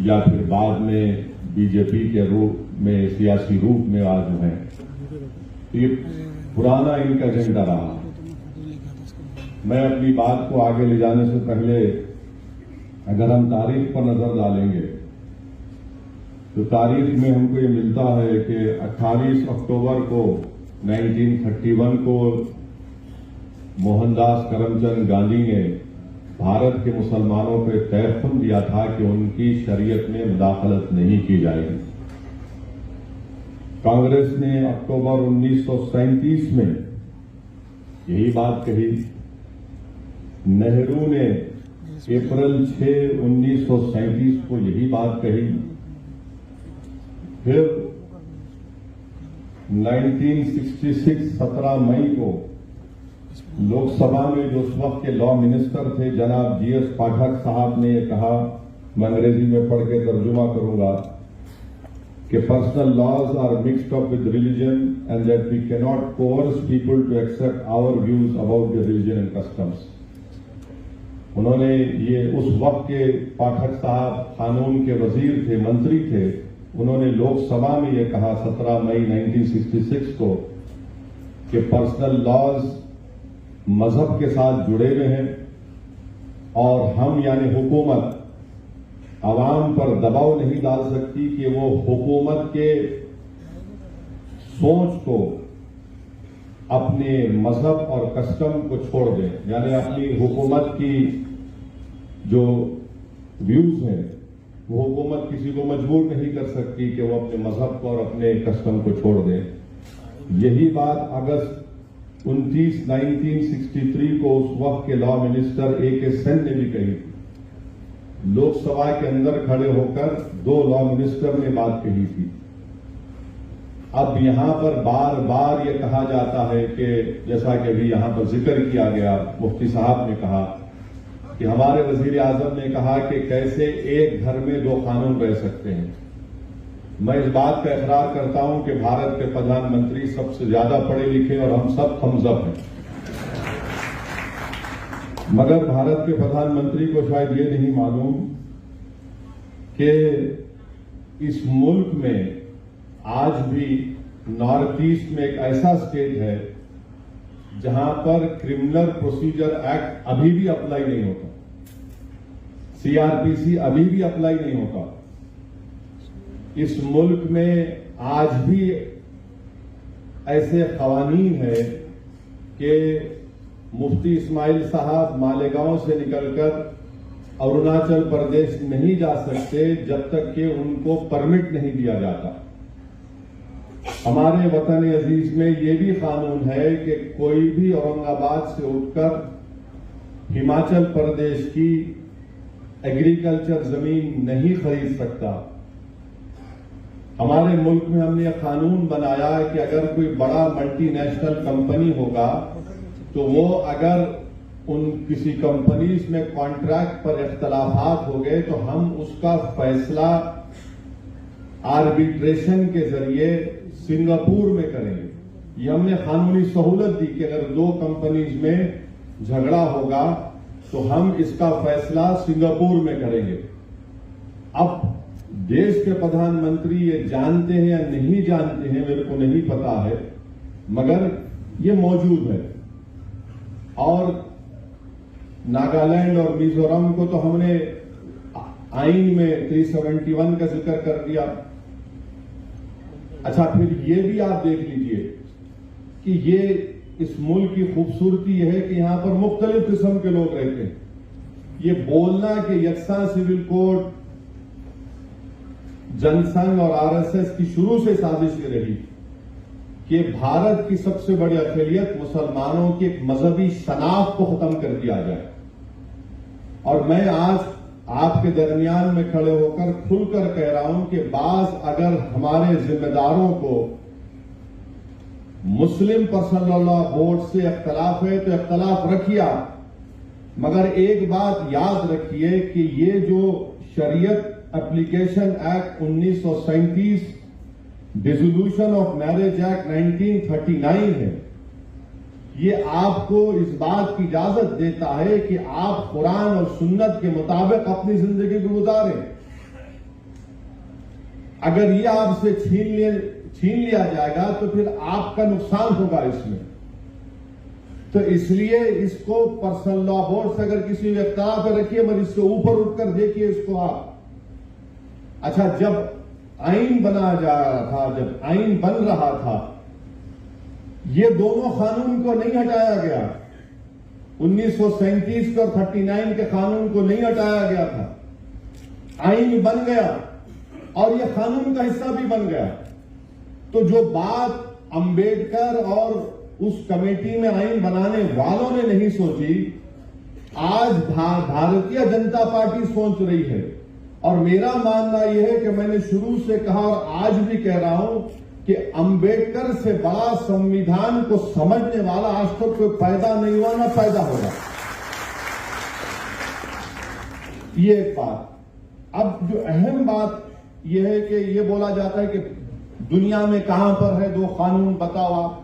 या फिर बाद में बीजेपी के रूप में, सियासी रूप में आज हैं, तो ये पुराना इनका एजेंडा रहा। मैं अपनी बात को आगे ले जाने से पहले अगर हम तारीख पर नजर डालेंगे तो तारीख में हमको ये मिलता है कि 28 अक्टूबर को 1931 को मोहनदास करमचंद गांधी ने भारत के मुसलमानों को तयफुन दिया था कि उनकी शरीयत में मुदाखलत नहीं की जाएगी। कांग्रेस ने अक्टूबर 1937 में यही बात कही। नेहरू ने अप्रैल 6, 1937 को यही बात कही। फिर 1966 17 मई को लोकसभा में जो उस वक्त के लॉ मिनिस्टर थे जनाब जीएस पाठक साहब ने यह कहा, मैं अंग्रेजी में पढ़ के तर्जुमा करूंगा, कि personal laws are mixed up with religion and that we can not coerce people to accept our views about the religion and customs. उन्होंने ये उस वक्त के पाठक साहब कानून के वजीर थे, मंत्री थे, उन्होंने लोकसभा में यह कहा 17 मई 1966 को कि पर्सनल लॉज मजहब के साथ जुड़े हुए हैं और हम यानी हुकूमत अवाम पर दबाव नहीं डाल सकती कि वो हुकूमत के सोच को, अपने मजहब और कस्टम को छोड़ दें, यानी अपनी हुकूमत की जो व्यूज हैं वो हुकूमत किसी को मजबूर नहीं कर सकती कि वो अपने मजहब को और अपने कस्टम को छोड़ दें। यही बात अगस्त 29, 1963 को उस वक्त के लॉ मिनिस्टर A.K. सेन ने भी कही थी। लोकसभा के अंदर खड़े होकर दो लॉ मिनिस्टर ने बात कही थी। अब यहां पर बार बार यह कहा जाता है कि जैसा कि अभी यहां पर जिक्र किया गया, मुफ्ती साहब ने कहा कि हमारे वजीर आजम ने कहा कि कैसे एक घर में दो कानून रह सकते हैं। मैं इस बात का इकरार करता हूं कि भारत के प्रधानमंत्री सबसे ज्यादा पढ़े लिखे और हम सब थम्सअप हैं, मगर भारत के प्रधानमंत्री को शायद ये नहीं मालूम कि इस मुल्क में आज भी नॉर्थ ईस्ट में एक ऐसा स्टेट है जहां पर क्रिमिनल प्रोसीजर एक्ट अभी भी अप्लाई नहीं होता, सीआरपीसी अभी भी अप्लाई नहीं होता। इस मुल्क में आज भी ऐसे कवानीन है कि मुफ्ती इस्माइल साहब मालेगांव से निकलकर अरुणाचल प्रदेश नहीं जा सकते जब तक कि उनको परमिट नहीं दिया जाता। हमारे वतन अजीज में ये भी कानून है कि कोई भी औरंगाबाद से उठकर हिमाचल प्रदेश की एग्रीकल्चर जमीन नहीं खरीद सकता। हमारे मुल्क में हमने यह कानून बनाया कि अगर कोई बड़ा मल्टीनेशनल कंपनी होगा तो वो अगर उन किसी कंपनीज में कॉन्ट्रैक्ट पर इख्तलाफात हो गए तो हम उसका फैसला आर्बिट्रेशन के जरिए सिंगापुर में करेंगे। ये हमने कानूनी सहूलत दी कि अगर दो कंपनीज में झगड़ा होगा तो हम इसका फैसला सिंगापुर में करेंगे। अब देश के प्रधानमंत्री ये जानते हैं या नहीं जानते हैं मेरे को नहीं पता है, मगर ये मौजूद है। और नागालैंड और मिजोरम को तो हमने आईन में 371 का जिक्र कर दिया। अच्छा, फिर ये भी आप देख लीजिए कि ये इस मुल्क की खूबसूरती है कि यहां पर मुख्तलिफ किस्म के लोग रहते हैं। ये बोलना कि यकसा सिविल कोड जनसंघ और आरएसएस की शुरू से साजिश ये रही कि भारत की सबसे बड़ी अक़लियत मुसलमानों की एक मजहबी शनाख्त को खत्म कर दिया जाए। और मैं आज आपके दरमियान में खड़े होकर खुलकर कह रहा हूं कि बाज अगर हमारे जिम्मेदारों को मुस्लिम पर्सनल लॉ बोर्ड से इख्तलाफ है तो इख्तलाफ रखिए, मगर एक बात याद रखिए कि ये जो शरीयत application act 1937, dissolution of marriage act 1939 है, ये आपको इस बात की इजाजत देता है कि आप कुरान और सुन्नत के मुताबिक अपनी जिंदगी को गुजारें। अगर ये आपसे छीन लिया जाएगा तो फिर आपका नुकसान होगा इसमें। तो इसलिए इसको पर्सनल लॉ बोर्ड से अगर किसी व्यक्ति पर रखिए, मगर इससे ऊपर उठकर देखिए इसको आप। अच्छा, जब आईन बनाया जा रहा था, जब आईन बन रहा था, ये दोनों कानून को नहीं हटाया गया। 1937 के और 39 के कानून को नहीं हटाया गया था। आईन बन गया और ये कानून का हिस्सा भी बन गया। तो जो बात अंबेडकर और उस कमेटी में आईन बनाने वालों ने नहीं सोची, आज भारतीय जनता पार्टी सोच रही है। और मेरा मानना यह है कि मैंने शुरू से कहा और आज भी कह रहा हूं कि अंबेडकर से बड़ा संविधान को समझने वाला आज तक कोई पैदा नहीं हुआ, ना पैदा होगा। ये एक बात। अब जो अहम बात यह है कि ये बोला जाता है कि दुनिया में कहां पर है दो कानून, बताओ आप।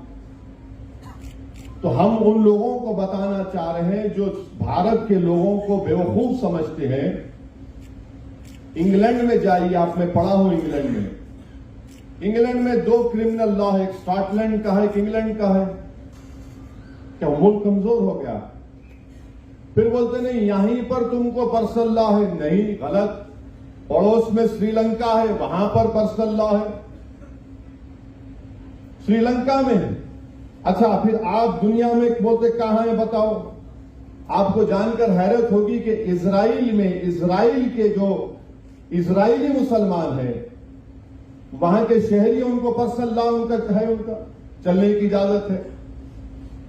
तो हम उन लोगों को बताना चाह रहे हैं जो भारत के लोगों को बेवकूफ समझते हैं। इंग्लैंड में जाइए, आपने पढ़ा हो इंग्लैंड में। इंग्लैंड में दो क्रिमिनल लॉ है, एक स्कॉटलैंड का है, एक इंग्लैंड का है। क्या मुल्क कमजोर हो गया? फिर बोलते नहीं यहीं पर तुमको पर्सनल लॉ है। नहीं, गलत। पड़ोस में श्रीलंका है, वहां पर पर्सनल लॉ है, श्रीलंका में है। अच्छा, फिर आप दुनिया में बोलते कहां है बताओ। आपको जानकर हैरत होगी कि इजराइल में, इजराइल के जो इजरायली मुसलमान हैं, वहां के शहरी, उनको पर्सनल लॉ उनका है, उनका चलने की इजाजत है।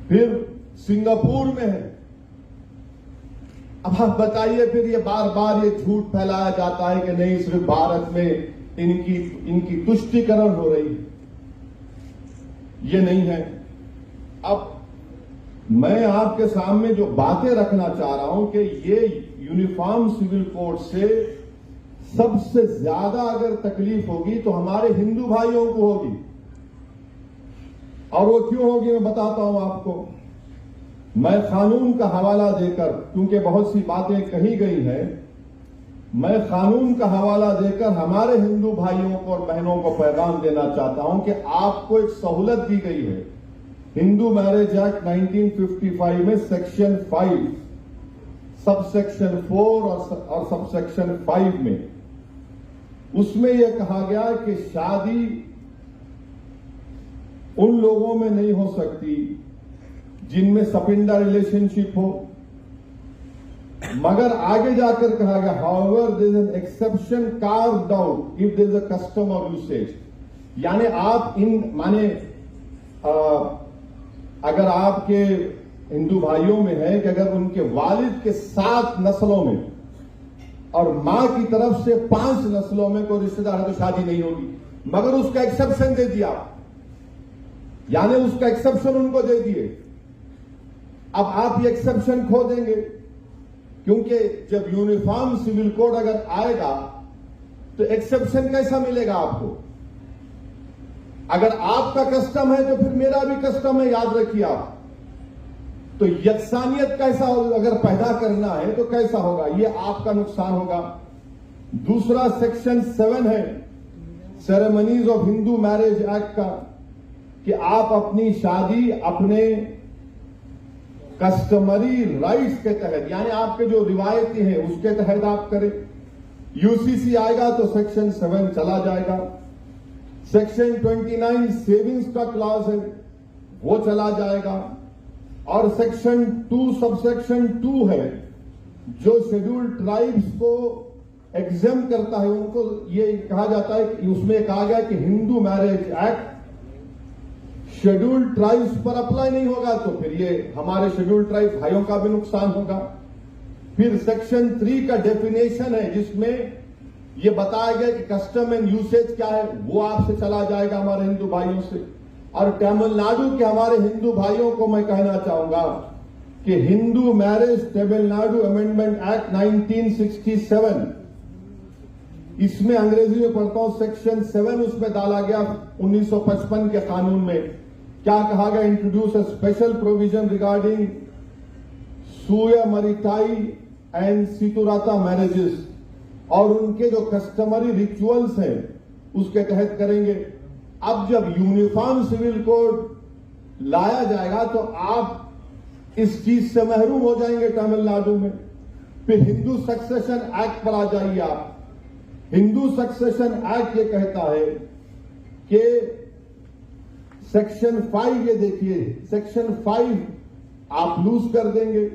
फिर सिंगापुर में है। अब आप बताइए, फिर ये बार बार ये झूठ फैलाया जाता है कि नहीं सिर्फ भारत में इनकी तुष्टीकरण हो रही है। ये नहीं है। अब मैं आपके सामने जो बातें रखना चाह रहा हूं कि ये यूनिफॉर्म सिविल कोड से सबसे ज्यादा अगर तकलीफ होगी तो हमारे हिंदू भाइयों को होगी। और वो क्यों होगी मैं बताता हूं आपको। मैं कानून का हवाला देकर, क्योंकि बहुत सी बातें कही गई हैं, मैं कानून का हवाला देकर हमारे हिंदू भाइयों को और बहनों को पैगाम देना चाहता हूं कि आपको एक सहूलत दी गई है। हिंदू मैरिज एक्ट 1955 में सेक्शन 5, सबसेक्शन 4 और सबसेक्शन 5 में, उसमें यह कहा गया कि शादी उन लोगों में नहीं हो सकती जिनमें सपिंडा रिलेशनशिप हो। मगर आगे जाकर कहा गया, however there is an exception carved out if there is a custom or usage. यानी आप अगर आपके हिंदू भाइयों में है कि अगर उनके वालिद के 7 नस्लों में और मां की तरफ से 5 नस्लों में कोई रिश्तेदार है तो शादी नहीं होगी। मगर उसका एक्सेप्शन दे दिया, यानी उसका एक्सेप्शन उनको दे दिए। अब आप ये एक्सेप्शन खो देंगे, क्योंकि जब यूनिफॉर्म सिविल कोड अगर आएगा तो एक्सेप्शन कैसा मिलेगा आपको? अगर आपका कस्टम है तो फिर मेरा भी कस्टम है, याद रखिए आप। तो यकसानियत कैसा होगा? अगर पैदा करना है तो कैसा होगा? ये आपका नुकसान होगा। दूसरा सेक्शन 7 है ceremonies of Hindu marriage act का, कि आप अपनी शादी अपने कस्टमरी राइट्स के तहत, यानी आपके जो रिवायती हैं उसके तहत आप करें। यूसीसी आएगा तो सेक्शन 7 चला जाएगा। सेक्शन 29 सेविंग्स का क्लॉज है, वो चला जाएगा। और सेक्शन 2 सबसेक्शन 2 है जो शेड्यूल्ड ट्राइब्स को एग्जाम करता है। उनको ये कहा जाता है कि उसमें कहा गया कि Hindu marriage act scheduled tribes पर अप्लाई नहीं होगा, तो फिर ये हमारे शेड्यूल्ड ट्राइब भाइयों का भी नुकसान होगा। फिर सेक्शन 3 का डेफिनेशन है जिसमें ये बताया गया कि कस्टम एंड यूसेज क्या है, वो आपसे चला जाएगा हमारे हिंदू भाइयों से। और तमिलनाडु के हमारे हिंदू भाइयों को मैं कहना चाहूंगा कि Hindu marriage Tamil Nadu amendment act 1967, इसमें अंग्रेजी में पढ़ता हूं, सेक्शन 7 उसमें डाला गया 1955 के कानून में क्या कहा गया, introduce a special provision regarding Suyamariyathai and Seerthiruthaa marriages, और उनके जो कस्टमरी रिचुअल्स हैं उसके तहत करेंगे। अब जब यूनिफॉर्म सिविल कोड लाया जाएगा तो आप इस चीज से महरूम हो जाएंगे तमिलनाडु में। फिर हिंदू सक्सेशन एक्ट पर आ जाइए आप। हिंदू सक्सेशन एक्ट ये कहता है कि सेक्शन 5, ये देखिए सेक्शन 5 आप लूज कर देंगे।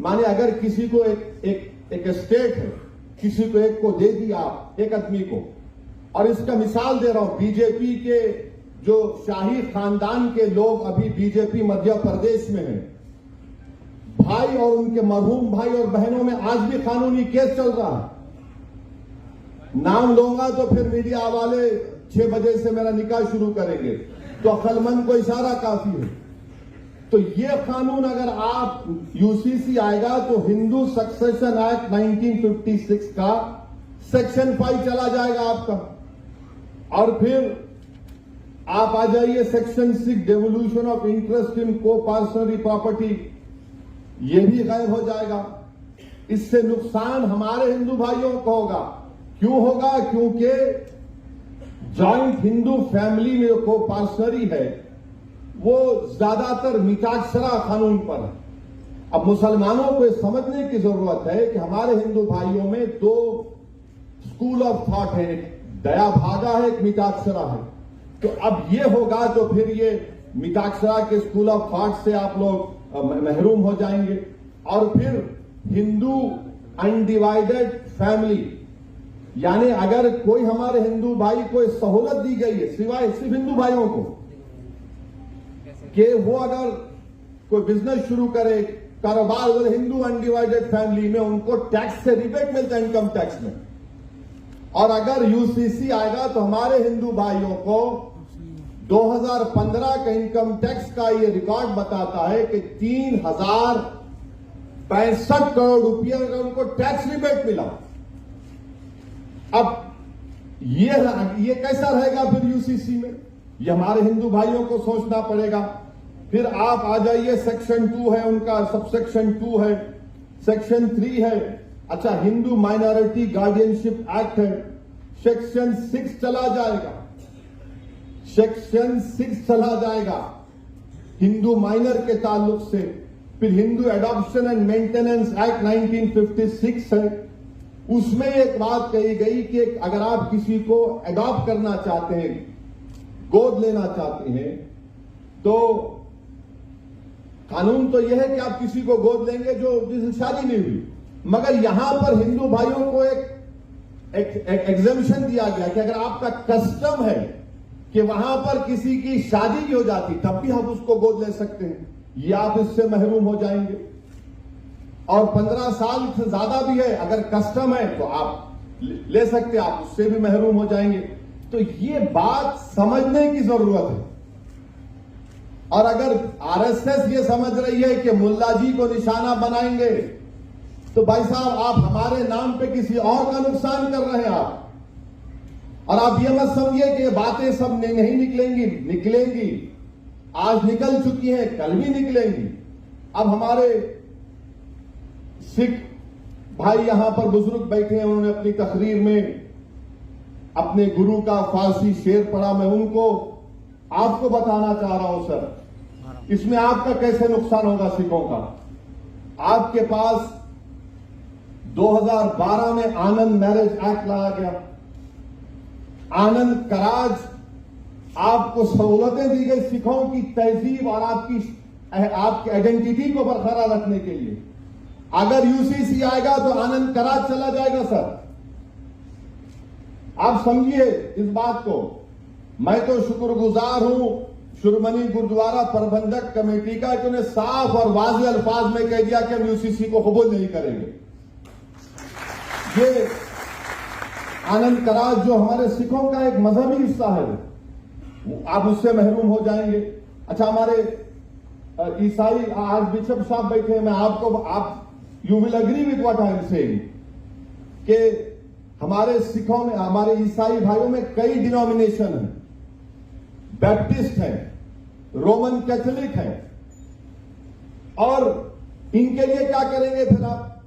माने अगर किसी को एक स्टेट है, किसी को एक को दे दिया एक आदमी को, और इसका मिसाल दे रहा हूं, बीजेपी के जो शाही खानदान के लोग अभी बीजेपी मध्य प्रदेश में हैं, भाई और उनके मरहूम भाई और बहनों में आज भी कानूनी केस चल रहा है। नाम लूंगा तो फिर मीडिया वाले 6 बजे से मेरा निकाह शुरू करेंगे, तो अक्लमंद को इशारा काफी है। तो ये कानून अगर आप यूसीसी आएगा तो हिंदू सक्सेशन एक्ट 1956 का सेक्शन 5 चला जाएगा आपका। और फिर आप आ जाइए section 6 devolution of interest in को पर्सनरी प्रॉपर्टी, ये भी गायब हो जाएगा। इससे नुकसान हमारे हिंदू भाइयों को होगा। क्यों होगा? क्योंकि जॉइंट हिंदू फैमिली में को पार्सनरी है वो ज्यादातर मिताक्षरा कानून पर है। अब मुसलमानों को समझने की जरूरत है कि हमारे हिंदू भाइयों में 2 स्कूल ऑफ थॉट है, एक दया भागा है, एक मिताक्षरा है। तो अब ये होगा तो फिर ये मिताक्षरा के स्कूल ऑफ थॉट से आप लोग महरूम हो जाएंगे। और फिर हिंदू अनडिवाइडेड फैमिली, यानी अगर कोई हमारे हिंदू भाई को सहूलत दी गई है सिवाय सिर्फ हिंदू भाइयों को कि वो अगर कोई बिजनेस शुरू करे, कारोबार, अगर हिंदू अनडिवाइडेड फैमिली में उनको टैक्स से रिबेट मिलता है इनकम टैक्स में। और अगर यूसीसी आएगा तो हमारे हिंदू भाइयों को 2015 का इनकम टैक्स का ये रिकॉर्ड बताता है कि 3065 करोड़ रुपया उनको टैक्स रिबेट मिला। अब ये कैसा रहेगा फिर यूसीसी में? ये हमारे हिंदू भाइयों को सोचना पड़ेगा। फिर आप आ जाइए सेक्शन 2 है उनका, सबसेक्शन 2 है, सेक्शन 3 है। अच्छा, हिंदू माइनॉरिटी गार्डियनशिप एक्ट है, सेक्शन 6 चला जाएगा। सेक्शन 6 चला जाएगा हिंदू माइनर के ताल्लुक से। फिर Hindu adoption and maintenance act 1956 है, उसमें एक बात कही गई कि अगर आप किसी को एडॉप्ट करना चाहते हैं, गोद लेना चाहते हैं, तो कानून तो यह है कि आप किसी को गोद लेंगे जो जिससे शादी नहीं हुई। मगर यहां पर हिंदू भाइयों को एक एग्जेम्पशन दिया गया कि अगर आपका कस्टम है कि वहां पर किसी की शादी भी हो जाती तब भी आप उसको गोद ले सकते हैं, ये आप इससे महरूम हो जाएंगे। और 15 साल से ज्यादा भी है, अगर कस्टम है तो आप ले सकते हैं, आप उससे भी महरूम हो जाएंगे। तो ये बात समझने की जरूरत है। और अगर आरएसएस ये समझ रही है कि मुल्ला जी को निशाना बनाएंगे, तो भाई साहब आप हमारे नाम पे किसी और का नुकसान कर रहे हैं आप। और आप ये मत समझिए कि ये बातें सब नहीं निकलेंगी। आज निकल चुकी हैं, कल भी निकलेंगी। अब हमारे सिख भाई यहां पर बुजुर्ग बैठे हैं, उन्होंने अपनी तकरीर में अपने गुरु का फारसी शेर पढ़ा। मैं उनको आपको बताना चाह रहा हूं सर, इसमें आपका कैसे नुकसान होगा सिखों का। आपके पास 2012 में आनंद मैरिज एक्ट लाया गया। आनंद कराज, आपको सहूलतें दी गई सिखों की तहजीब और आपकी आइडेंटिटी को बरकरार रखने के लिए। अगर यूसीसी आएगा तो आनंद कराज चला जाएगा सर। आप समझिए इस बात को। मैं तो शुक्रगुजार हूं शिरोमणि गुरुद्वारा प्रबंधक कमेटी का कि उन्हें साफ और वाज़ेह अल्फाज में कह दिया कि हम यूसीसी को कबूल नहीं करेंगे। ये आनंद कराज जो हमारे सिखों का एक मजहबी हिस्सा है, आप उससे महरूम हो जाएंगे। अच्छा, हमारे ईसाई आज बिशप साहब बैठे हैं, मैं आप you will agree with what I am saying कि हमारे सिखों में, हमारे ईसाई भाइयों में कई डिनोमिनेशन है। बैप्टिस्ट है, रोमन कैथोलिक हैं, और इनके लिए क्या करेंगे फिर आप?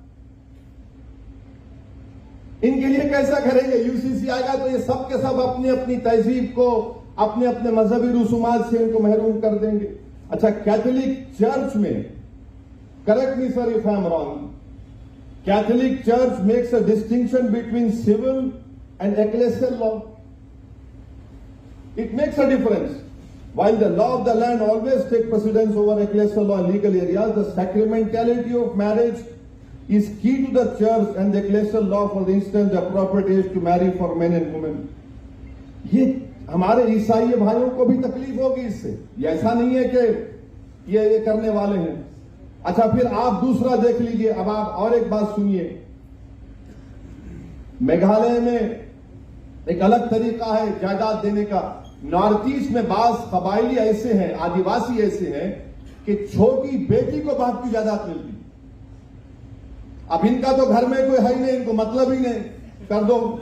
इनके लिए कैसा करेंगे? यूसीसी आएगा तो ये सब के सब अपनी अपनी तहजीब को, अपने अपने मजहबी रसूमात से इनको महरूम कर देंगे। अच्छा, कैथोलिक चर्च में, correct me sir if I am wrong, Catholic church makes a distinction between civil and ecclesial law. It makes a difference. While the law of the land always takes precedence over ecclesial law in legal areas, the sacramentality of marriage is key to the church and the ecclesial law. For instance, the appropriate age to marry for men and women. ये हमारे ईसाई भाइयों को भी तकलीफ होगी इससे, ये ऐसा नहीं है कि ये करने वाले हैं। अच्छा, फिर आप दूसरा देख लीजिए। अब आप और एक बात सुनिए, मेघालय में एक अलग तरीका है जायदाद देने का। नॉर्थ ईस्ट में बास कबायली ऐसे हैं, आदिवासी ऐसे हैं कि छोटी बेटी को बाप की जायदाद मिलती। अब इनका तो घर में कोई है ही नहीं, इनको मतलब ही नहीं, कर दो।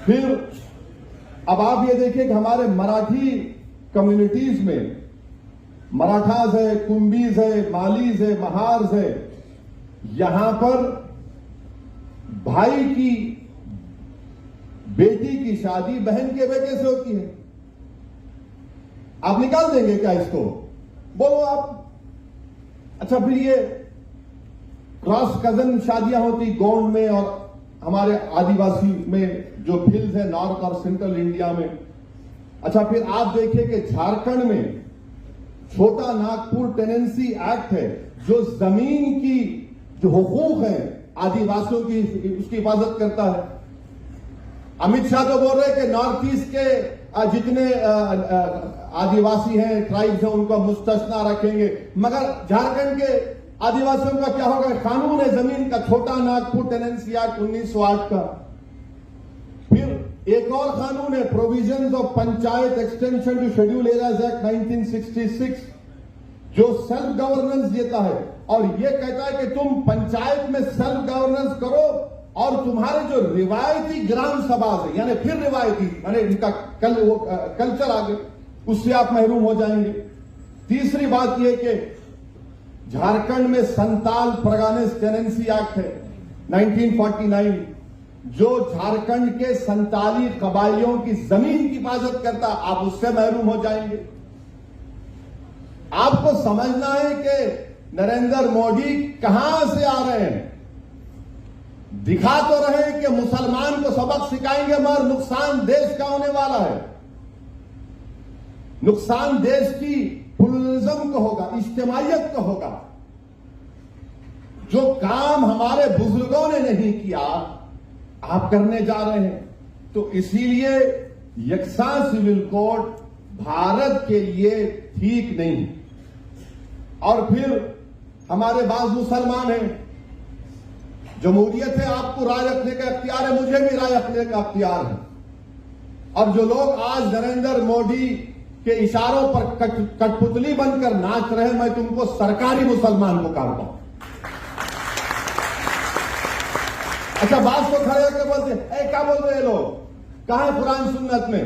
फिर अब आप ये देखिए कि हमारे मराठी कम्युनिटीज में, मराठास है, कुंभीज है, मालीज है, महार्स है, यहां पर भाई की बेटी की शादी बहन के बेटे से होती है। आप निकाल देंगे क्या इसको? बोलो आप। अच्छा, फिर ये क्रॉस कजन शादियां होती गोंड में और हमारे आदिवासी में जो फिल्स है नॉर्थ और सेंट्रल इंडिया में। अच्छा, फिर आप देखिए कि झारखंड में छोटा नागपुर टेनेंसी एक्ट है जो जमीन की जो हुकूक है आदिवासियों की, उसकी हिफाजत करता है। अमित शाह तो बोल रहे हैं कि नॉर्थ ईस्ट के जितने आदिवासी हैं, ट्राइब्स हैं, उनको मुस्तस्ना रखेंगे, मगर झारखंड के आदिवासियों का क्या होगा? कानून है जमीन का, छोटा नागपुर टेनेंसी एक्ट 1908 का। फिर एक और कानून है provisions of panchayat extension to schedule areas act 1966, जो सेल्फ गवर्नेंस देता है और ये कहता है कि तुम पंचायत में सेल्फ गवर्नेंस करो और तुम्हारे जो रिवायती ग्राम सभा है, यानी फिर रिवायती, यानी इनका कल्चर आगे, उससे आप महरूम हो जाएंगे। तीसरी बात यह कि झारखंड में संताल परगानेस टेनेंसी एक्ट है 1949, जो झारखंड के संताली कबायलियों की जमीन की हिफाजत करता, आप उससे महरूम हो जाएंगे। आपको समझना है कि नरेंद्र मोदी कहां से आ रहे हैं। दिखा तो रहे कि मुसलमान को सबक सिखाएंगे, मगर नुकसान देश का होने वाला है। नुकसान देश की प्लुरलिज्म को होगा, इज्तिमाइयत को होगा। जो काम हमारे बुजुर्गों ने नहीं किया, आप करने जा रहे हैं। तो इसीलिए यकसा सिविल कोड भारत के लिए ठीक नहीं। और फिर हमारे बाज मुसलमान हैं, जमहूरियत है, आपको राय रखने का अख्तियार है, मुझे भी राय रखने का अख्तियार है। और जो लोग आज नरेंद्र मोदी के इशारों पर कठपुतली बनकर नाच रहे हैं, मैं तुमको सरकारी मुसलमान को कहता हूं। अच्छा, बात को खड़े होकर बोलते क्या बोल रहे हैं लोग, कहां है कुरान सुन्नत में?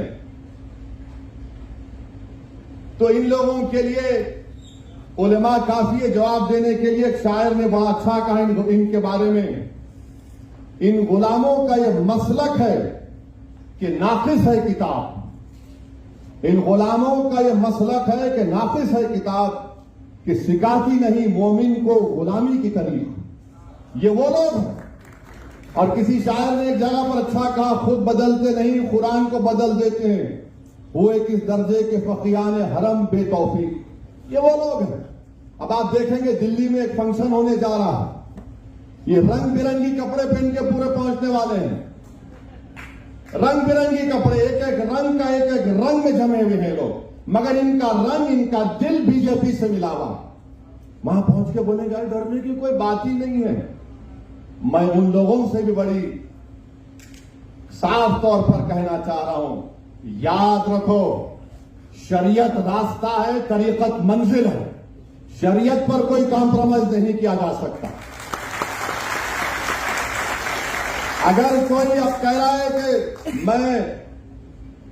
तो इन लोगों के लिए उलेमा काफी है जवाब देने के लिए। एक शायर ने बड़ा अच्छा कहा इनके बारे में, इन गुलामों का यह मसलक है कि नाकिस है किताब। इन गुलामों का यह मसलक है कि नाकिस है किताब, कि सिखाती नहीं मोमिन को गुलामी की तारीफ। ये वो लोग हैं। और किसी शायर ने एक जगह पर अच्छा कहा, खुद बदलते नहीं कुरान को बदल देते हैं, हुए किस दर्जे के फकीयान हरम बेतौफीक। ये वो लोग हैं। अब आप देखेंगे दिल्ली में एक फंक्शन होने जा रहा है, ये रंग बिरंगी कपड़े पहन के पूरे पहुंचने वाले हैं। रंग बिरंगी कपड़े, एक एक रंग का एक एक रंग में जमे हुए हैं लोग, मगर इनका रंग, इनका दिल बीजेपी से मिला हुआ। वहां पहुंच के बोलेगा डरने की कोई बात ही नहीं है। मैं उन लोगों से भी बड़ी साफ तौर पर कहना चाह रहा हूं, याद रखो, शरीयत रास्ता है, तरीकत मंजिल है। शरीयत पर कोई कॉम्प्रोमाइज नहीं किया जा सकता। अगर कोई अब कह रहा है कि मैं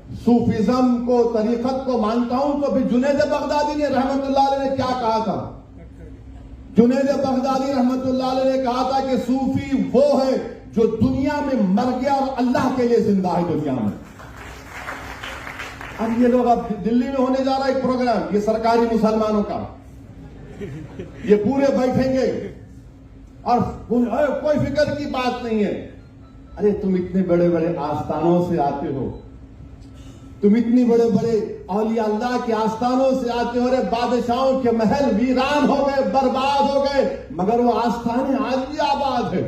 सूफिज्म को, तरीकत को मानता हूं, तो फिर जुनैद बगदादी ने रहमतुल्लाह अलैह ने क्या कहा था? जुनैद बगदादी रहमतुल्लाह अलैह ने कहा था कि सूफी वो है जो दुनिया में मर गया और अल्लाह के लिए जिंदा है दुनिया में। अब ये लोग, अब दिल्ली में होने जा रहा है एक प्रोग्राम, ये सरकारी मुसलमानों का, ये पूरे बैठेंगे और कोई फिक्र की बात नहीं है। अरे तुम इतने बड़े बड़े आस्थानों से आते हो, तुम इतनी बड़े बड़े औलिया अल्लाह के आस्थानों से आते हो, अरे बादशाहों के महल वीरान हो गए, बर्बाद हो गए, मगर वो आस्थानें आज भी आबाद है।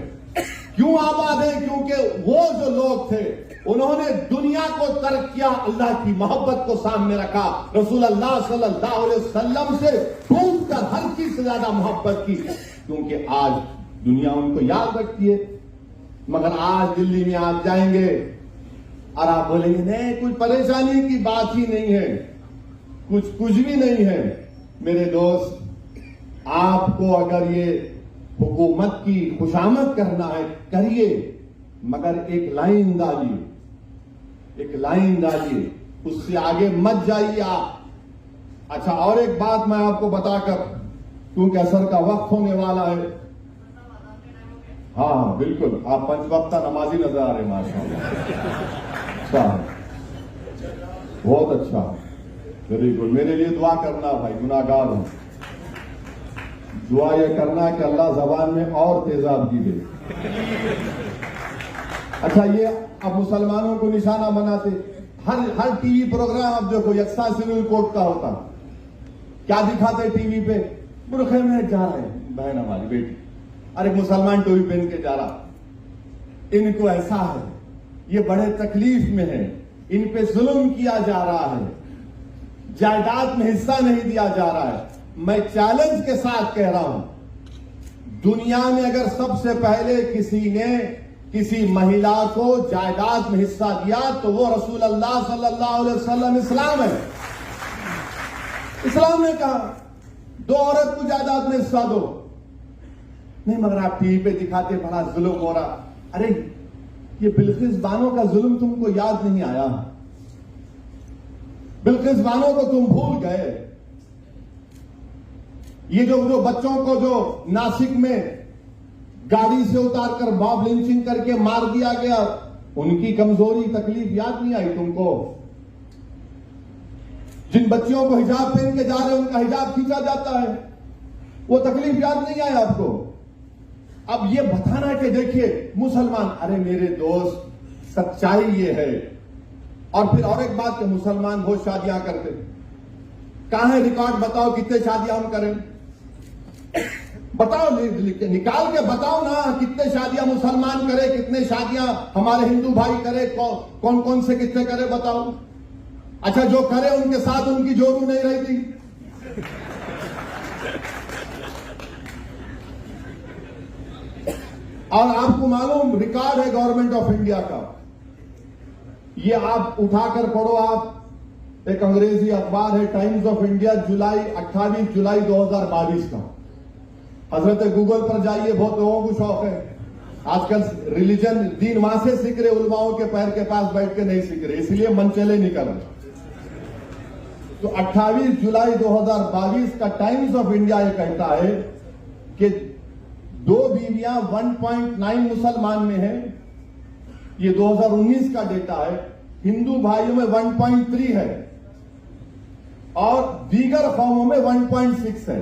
क्यों आबाद है? क्योंकि वो जो लोग थे उन्होंने दुनिया को तर्क किया, अल्लाह की मोहब्बत को सामने रखा, रसूल अल्लाह सल्लल्लाहु अलैहि वसल्लम से ढूंढकर हर चीज से ज्यादा मोहब्बत की, क्योंकि आज दुनिया उनको याद रखती है। मगर आज दिल्ली में आप जाएंगे और आप बोलेंगे नहीं, कोई परेशानी की बात ही नहीं है, कुछ भी नहीं है। मेरे दोस्त, आपको अगर ये हुकूमत की खुशामद करना है, करिए, मगर एक लाइन डालिए, एक लाइन डालिए, उससे आगे मत जाइए आप। अच्छा, और एक बात मैं आपको बताकर, क्योंकि असर का वक्त होने वाला है। हाँ बिल्कुल, आप पंचवक्ता नमाजी नजर आ रहे, माशाअल्लाह, अच्छा, बहुत अच्छा, वेरी गुड। मेरे लिए दुआ करना भाई, गुनाहगार हूं। दुआ यह करना कि अल्लाह जबान में और तेजाबगी दे। अच्छा, ये अब मुसलमानों को निशाना बनाते, हर टीवी प्रोग्राम अब देखो यकसा सिविल कोड का होता, क्या दिखाते टीवी पे? बुरखे में जा रहे हैं बहन हमारी बेटी, अरे मुसलमान टोपी पहन के जा रहा, इनको ऐसा है, ये बड़े तकलीफ में है, इन पे जुल्म किया जा रहा है, जायदाद में हिस्सा नहीं दिया जा रहा है। मैं चैलेंज के साथ कह रहा हूं, दुनिया में अगर सबसे पहले किसी ने किसी महिला को जायदाद में हिस्सा दिया तो वो रसूल अल्लाह सल्लल्लाहु अलैहि वसल्लम इस्लाम है। इस्लाम ने कहा दो औरत को जायदाद में हिस्सा दो। नहीं, मगर आप टीवी पे दिखाते बड़ा जुल्म हो रहा। अरे ये बिल्किस बानो का जुल्म तुमको याद नहीं आया? बिल्किस बानो को तुम भूल गए? ये जो बच्चों को जो नासिक में गाड़ी से उतारकर मॉब लिंचिंग करके मार दिया गया, उनकी कमजोरी तकलीफ याद नहीं आई तुमको? जिन बच्चियों को हिजाब पहन के जा रहे हैं उनका हिजाब खींचा जाता है, वो तकलीफ याद नहीं आई आपको? अब ये बताना कि देखिए मुसलमान, अरे मेरे दोस्त, सच्चाई ये है। और फिर और एक बात कि मुसलमान बहुत शादियां करते, कहां है रिकॉर्ड? बताओ कितने शादियां हम करें, बताओ, निकाल के बताओ ना, कितने शादियां मुसलमान करे, कितने शादियां हमारे हिंदू भाई करे, कौन कौन से कितने करे, बताओ। अच्छा, जो करे उनके साथ उनकी जोरू नहीं रहती। और आपको मालूम रिकॉर्ड है गवर्नमेंट ऑफ इंडिया का, ये आप उठाकर पढ़ो, आप एक अंग्रेजी अखबार है टाइम्स ऑफ इंडिया, 28 जुलाई 2022 का। हजरत गूगल पर जाइए, बहुत लोगों को शौक है आजकल रिलीजन, दीन वहां से सीख रहे, उलमाओं के पैर के पास बैठ के नहीं सीख रहे, इसलिए मनचले निकल रहे। तो 28 जुलाई 2022 का टाइम्स ऑफ इंडिया ये कहता है कि 2 बीवियां 1.9 मुसलमान में है, ये 2019 का डेटा है, हिंदू भाइयों में 1.3 है और दीगर कौमों में 1.6 है।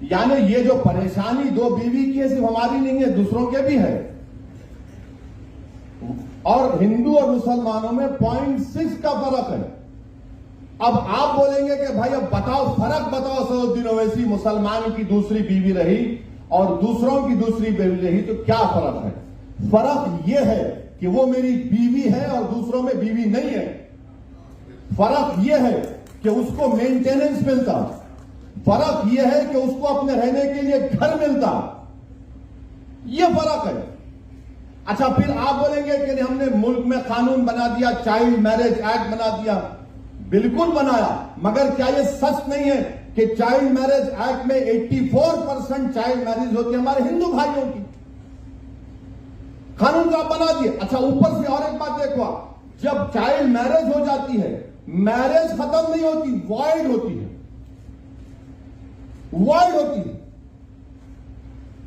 यानी ये जो परेशानी 2 बीवी की है सिर्फ हमारी नहीं है, दूसरों के भी है। और हिंदू और मुसलमानों में 0.6 का फर्क है। अब आप बोलेंगे कि भाई अब बताओ, फर्क बताओ, 100 दिन ओवैसी मुसलमान की दूसरी बीवी रही और दूसरों की दूसरी बीवी रही, तो क्या फर्क है? फर्क यह है कि वो मेरी बीवी है और दूसरों में बीवी नहीं है। फर्क यह है कि उसको मेंटेनेंस मिलता, फर्क यह है कि उसको अपने रहने के लिए घर मिलता, यह फर्क है। अच्छा, फिर आप बोलेंगे कि हमने मुल्क में कानून बना दिया, चाइल्ड मैरिज एक्ट बना दिया। बिल्कुल बनाया, मगर क्या यह सच नहीं है कि चाइल्ड मैरिज एक्ट में 84% चाइल्ड मैरिज होती है हमारे हिंदू भाइयों की? कानून तो आप बना दिए। अच्छा, ऊपर से और एक बात देखो, जब चाइल्ड मैरिज हो जाती है, मैरिज खत्म नहीं होती, वॉइड होती है, वॉइड होती है।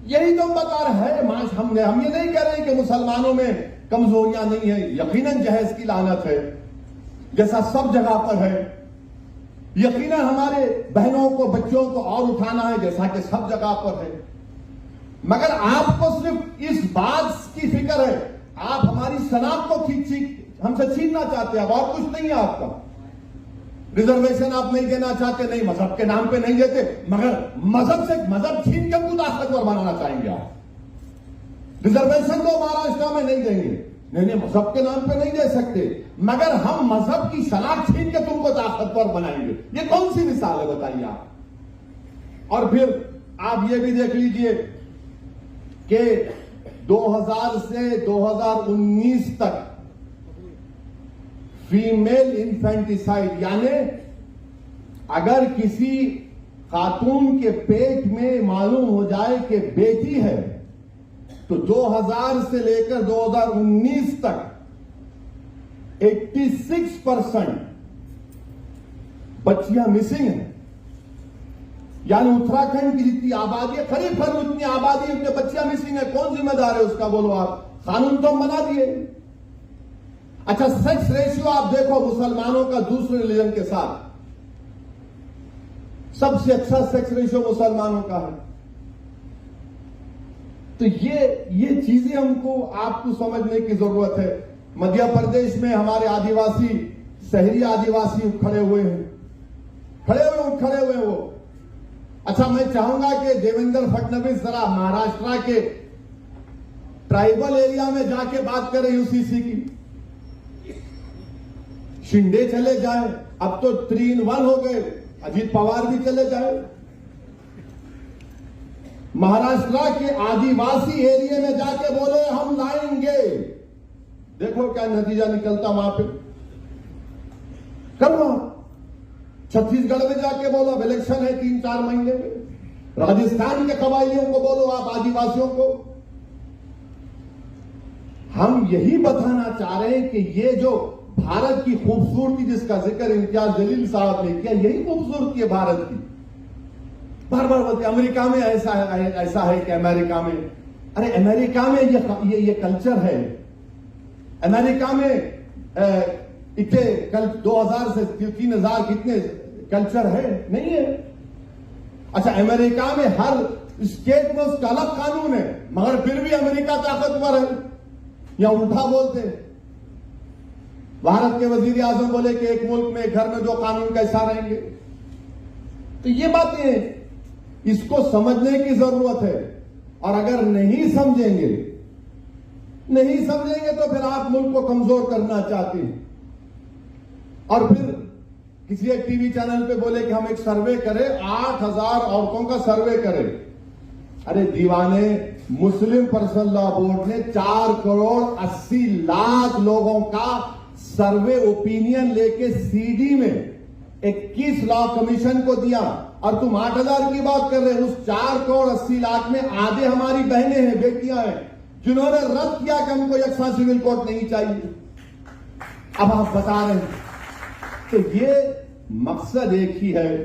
यही तो हम बता रहे हैं। हम ये नहीं कह रहे कि मुसलमानों में कमजोरियां नहीं है, यकीनन जहेज की लानत है जैसा सब जगह पर है, यकीनन हमारे बहनों को बच्चों को और उठाना है जैसा कि सब जगह पर है, मगर आपको सिर्फ इस बात की फिक्र है, आप हमारी शनाख्त को हमसे छीनना चाहते हैं, और कुछ नहीं है आपका। रिजर्वेशन आप नहीं देना चाहते, नहीं मजहब के नाम पे नहीं देते, मगर मजहब छीन के हमको ताकतवर बनाना चाहेंगे आप। रिजर्वेशन तो महाराष्ट्र में नहीं देंगे, नहीं मजहब के नाम पे नहीं दे सकते, मगर हम मजहब की शनाख्त छीन के तुमको ताकतवर बनाएंगे। ये कौन सी मिसाल है बताइए आप। और फिर आप ये भी देख लीजिए कि 2000 से 2019 तक फीमेल इन्फेंटिसाइड, यानी अगर किसी खातून के पेट में मालूम हो जाए कि बेटी है, तो 2000 से लेकर 2019 तक 86% बच्चियां मिसिंग हैं। यानी उत्तराखंड की जितनी आबादी है, करीब उतनी आबादी उतने बच्चियां मिसिंग है। कौन जिम्मेदार है उसका बोलो आप? कानून तो हम बना दिए। अच्छा, सेक्स रेशियो आप देखो मुसलमानों का दूसरे रिलीजन के साथ, सबसे अच्छा सेक्स रेशियो मुसलमानों का है। तो ये चीजें हमको आपको समझने की जरूरत है। मध्य प्रदेश में हमारे आदिवासी, शहरी आदिवासी खड़े हुए वो। अच्छा, मैं चाहूंगा कि देवेंद्र फडणवीस जरा महाराष्ट्र के ट्राइबल एरिया में जाके बात करें यूसीसी की। शिंदे चले जाए, अब तो 3 in 1 हो गए, अजीत पवार भी चले जाए। महाराष्ट्र के आदिवासी एरिया में जाके बोले हम लाएंगे, देखो क्या नतीजा निकलता वहां पे। करो, छत्तीसगढ़ में जाके बोलो, अब इलेक्शन है 3-4 महीने में। राजस्थान के कबायलियों को बोलो, आप आदिवासियों को। हम यही बताना चाह रहे हैं कि ये जो भारत की खूबसूरती जिसका जिक्र इम्तियाज जलील साहब ने किया, यही खूबसूरती है भारत की। बार बार बोलते अमेरिका में ऐसा है कि अमेरिका में, अरे अमेरिका में ये कल्चर है। अमेरिका में इतने कल 2000 से 3000 कितने कल्चर है? नहीं है। अच्छा, अमेरिका में हर स्टेट में उसका अलग कानून है, मगर फिर भी अमेरिका ताकतवर है। या उल्टा बोलते, भारत के वजीर आजम बोले कि एक मुल्क में, एक घर में 2 कानून कैसा रहेंगे। तो ये बातें इसको समझने की जरूरत है। और अगर नहीं समझेंगे तो फिर आप मुल्क को कमजोर करना चाहते हैं। और फिर किसी एक टीवी चैनल पे बोले कि हम एक सर्वे करें, 8000 औरतों का सर्वे करें। अरे दीवाने, मुस्लिम पर्सनल लॉ बोर्ड ने 4,80,00,000 लोगों का सर्वे ओपिनियन लेके सीडी में 21 लॉ कमीशन को दिया, और तुम 8,000 की बात कर रहे हो। उस 4,80,00,000 में आधे हमारी बहनें हैं, बेटियां हैं, जिन्होंने रद्द किया कि हमको यकसा सिविल कोड नहीं चाहिए। अब आप बता रहे हैं। तो ये मकसद एक ही है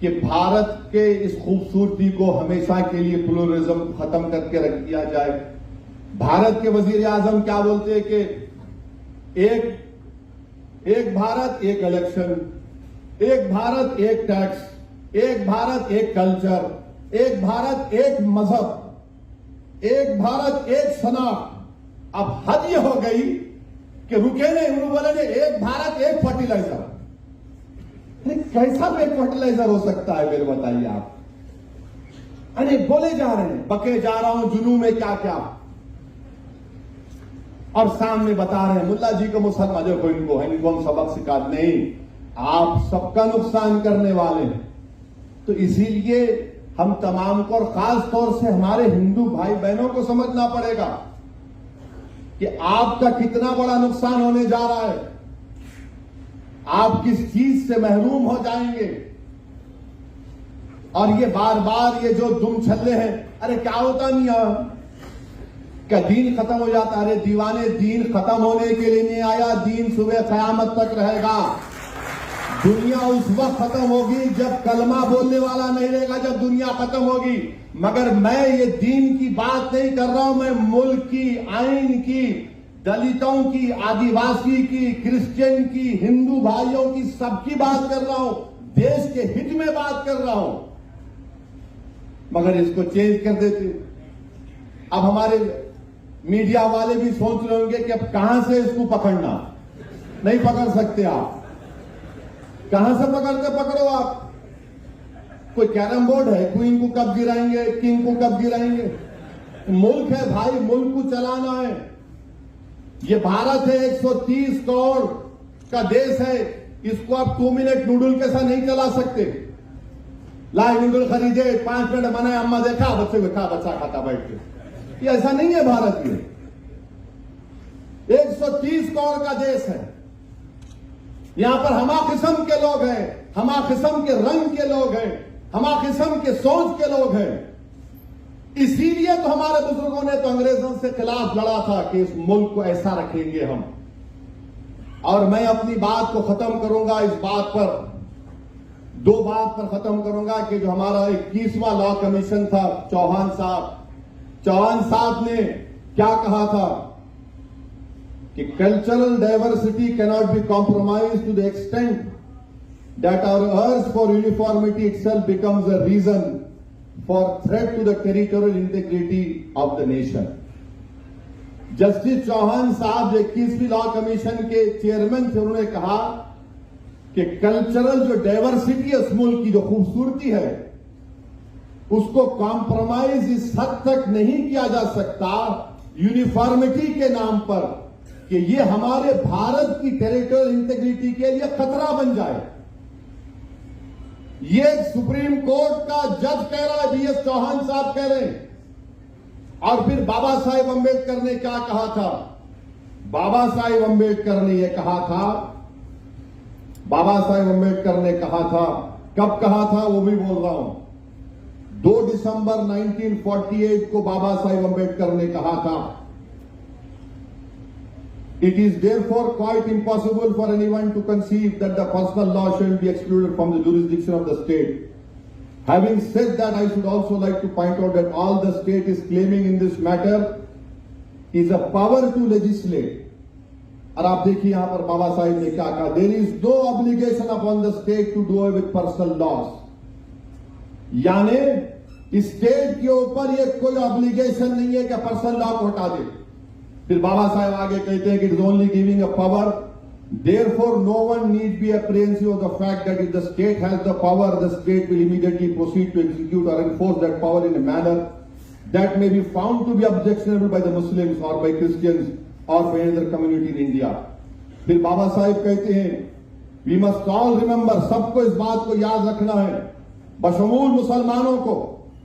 कि भारत के इस खूबसूरती को हमेशा के लिए प्लूरलिज्म खत्म करके रख दिया जाए। भारत के वजीर आजम क्या बोलते हैं कि एक भारत एक इलेक्शन, एक भारत एक टैक्स, एक भारत एक कल्चर, एक भारत एक मजहब, एक भारत एक शनाख्त। अब हद ये हो गई कि रुके नहीं, उन्होंने बोले ने एक भारत एक फर्टिलाइजर। अरे कैसा एक फर्टिलाइजर हो सकता है मेरे बताइए आप? अरे बोले जा रहे हैं, बके जा रहा हूं जुनू में क्या क्या, और सामने बता रहे हैं मुल्ला जी को मुसलमान को इनको हम सबक सिखा नहीं, आप सबका नुकसान करने वाले हैं। तो इसीलिए हम तमाम को, और खास तौर से हमारे हिंदू भाई बहनों को समझना पड़ेगा कि आपका कितना बड़ा नुकसान होने जा रहा है। आप किस चीज से महरूम हो जाएंगे। और ये बार बार ये जो दुम छल्ले हैं, अरे क्या होता मियां, क्या दीन खत्म हो जाता? अरे दीवाने, दीन खत्म होने के लिए नहीं आया, दीन सुबह कयामत तक रहेगा। दुनिया उस वक्त खत्म होगी जब कलमा बोलने वाला नहीं रहेगा, जब दुनिया खत्म होगी। मगर मैं ये दीन की बात नहीं कर रहा हूं, मैं मुल्क की, आइन की, दलितों की, आदिवासी की, क्रिश्चियन की, हिंदू भाइयों की, सबकी बात कर रहा हूं, देश के हित में बात कर रहा हूं। मगर इसको चेंज कर देते। अब हमारे मीडिया वाले भी सोच रहे होंगे कि अब कहां से इसको पकड़ना। नहीं पकड़ सकते आप। कहां से पकड़ते पकड़ो आप। कोई कैरम बोर्ड है, क्वीन को कब गिराएंगे, किंग को कब गिराएंगे। मुल्क है भाई, मुल्क को चलाना है। ये भारत है, 130 करोड़ का देश है। इसको आप 2 मिनट नूडल के साथ नहीं चला सकते। लाए नूडल खरीदे, 5 मिनट बनाए, अम्मा देखा, बच्चे को खा, बच्चा खाता बैठ के। ये ऐसा नहीं है भारत में। 130 करोड़ का देश है। यहां पर हमा किस्म के लोग हैं, हमा किस्म के रंग के लोग हैं, हमा किस्म के सोच के लोग हैं। इसीलिए तो हमारे बुजुर्गों ने तो अंग्रेजों से खिलाफ लड़ा था कि इस मुल्क को ऐसा रखेंगे हम। और मैं अपनी बात को खत्म करूंगा इस बात पर, 2 बात पर खत्म करूंगा कि जो हमारा 21वां लॉ कमीशन था, चौहान साहब ने क्या कहा था कि cultural diversity cannot be compromise to the extent that our urge for uniformity itself becomes a reason for threat to the territorial integrity of the nation. Justice Chauhan साहब 21वीं लॉ कमीशन के चेयरमैन थे, उन्होंने कहा कि कल्चरल जो diversity है उस मुल्क की, जो खूबसूरती है, उसको कॉम्प्रोमाइज इस हद तक नहीं किया जा सकता यूनिफॉर्मिटी के नाम पर कि ये हमारे भारत की टेरिटोरियल इंटीग्रिटी के लिए खतरा बन जाए। ये सुप्रीम कोर्ट का जज कह रहा है, बीएस चौहान साहब कह रहे हैं। और फिर बाबा साहेब अंबेडकर ने क्या कहा था? बाबा साहेब अंबेडकर ने यह कहा था, बाबा साहेब अंबेडकर ने कहा था, कब कहा था वो भी बोल रहा हूं, 2 दिसंबर 1948 को बाबा साहेब अंबेडकर ने कहा था, It is therefore quite impossible for anyone to conceive that the personal law shall be excluded from the jurisdiction of the state. Having said that, I should also like to point out that all the state is claiming in this matter is a power to legislate. और आप देखिए यहां पर बाबा साहेब ने क्या कहा, There is no obligation upon the state to do away with personal laws. यानी state के ऊपर ये कोई ऑब्लिगेशन नहीं है कि पर्सनल लॉ को हटा दे। फिर बाबा साहेब आगे कहते हैं कि it is only giving a power, therefore no one need be apprehensive of the fact that if the state has the power, the state will immediately proceed to execute or enforce that power in a manner that may be found to be objectionable by the Muslims or by Christians or by other community in India. फिर बाबा साहेब कहते हैं, we must all remember, सबको इस बात को याद रखना है, बशमूल मुसलमानों को।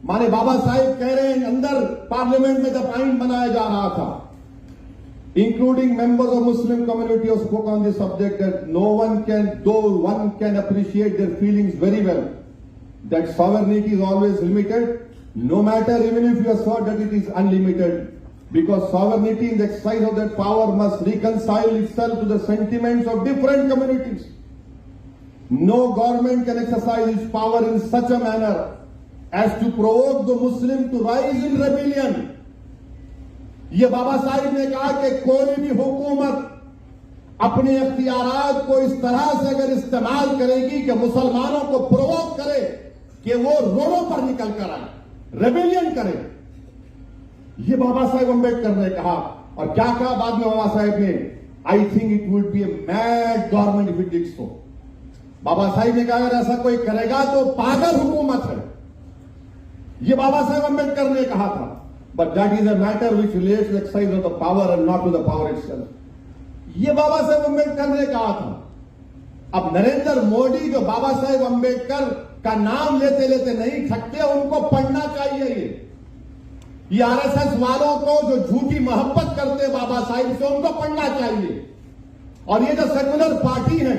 माने बाबा साहेब कह रहे हैं, अंदर पार्लियामेंट में जब आइन बनाया जा रहा था, including members of Muslim community who spoke on this subject, that though one can appreciate their feelings very well, that sovereignty is always limited, no matter even if you assert that it is unlimited, because sovereignty in the exercise of that power must reconcile itself to the sentiments of different communities. No government can exercise its power in such a manner as to provoke the Muslim to rise in rebellion. ये बाबा साहिब ने कहा कि कोई भी हुकूमत अपने अख्तियारात को इस तरह से अगर इस्तेमाल करेगी कि मुसलमानों को प्रोवोक करे कि वो रोडों पर निकल कर आए, रेबेलियन करे। ये बाबा साहेब अंबेडकर ने कहा। और क्या कहा बाद में बाबा साहेब ने, I think it would be a mad government if it did so. Baba Sahib ने कहा अगर ऐसा कोई करेगा तो पागल हुकूमत है। ये बाबा साहेब अंबेडकर ने कहा था। But that is a matter which relates to the exercise of the power and not to the power itself. ये बाबा साहेब अंबेडकर ने कहा था। अब नरेंद्र मोदी जो बाबा साहेब अंबेडकर का नाम लेते लेते नहीं थकते, उनको पढ़ना चाहिए। ये आरएसएस वालों को जो झूठी मोहब्बत करते बाबा साहेब से, उनको पढ़ना चाहिए। और ये जो सेकुलर पार्टी है,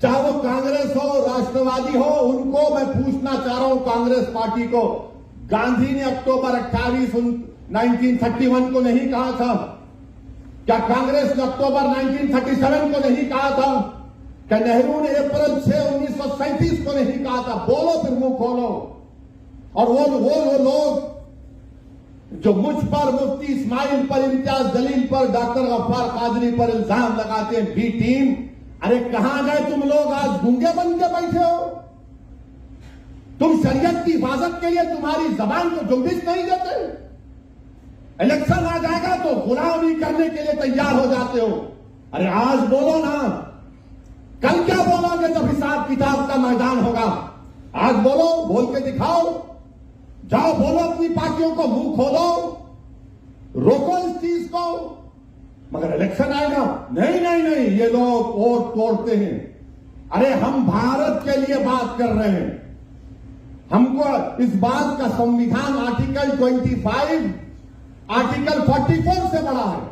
चाहे वो कांग्रेस हो, राष्ट्रवादी हो, उनको मैं पूछना चाह रहा हूं, कांग्रेस पार्टी को, गांधी ने अक्टूबर 28 1931 को नहीं कहा था? क्या कांग्रेस ने अक्टूबर 1937 को नहीं कहा था? क्या नेहरू ने अप्रैल 6 1937 को नहीं कहा था? बोलो, फिर मुंह खोलो। और वो लोग जो मुझ पर, मुफ्ती इस्माइल पर, इम्तियाज जलील पर, डॉक्टर गफ्फार कादरी पर इल्जाम लगाते हैं, बी टीम, अरे कहां गए तुम लोग? आज गूंगे बन के बैठे हो। तुम शरीयत की हिफाजत के लिए तुम्हारी जबान को जुम्बिश नहीं देते। इलेक्शन आ जाएगा तो गुलामी करने के लिए तैयार हो जाते हो। अरे आज बोलो ना, कल क्या बोलोगे जब हिसाब किताब का मैदान होगा? आज बोलो, बोल के दिखाओ, जाओ बोलो अपनी पार्टियों को, मुंह खोलो, रोको इस चीज को। मगर इलेक्शन आएगा, नहीं नहीं नहीं, ये लोग वोट तोड़ते हैं। अरे हम भारत के लिए बात कर रहे हैं। हमको इस बात का संविधान आर्टिकल 25, आर्टिकल 44 से बड़ा है।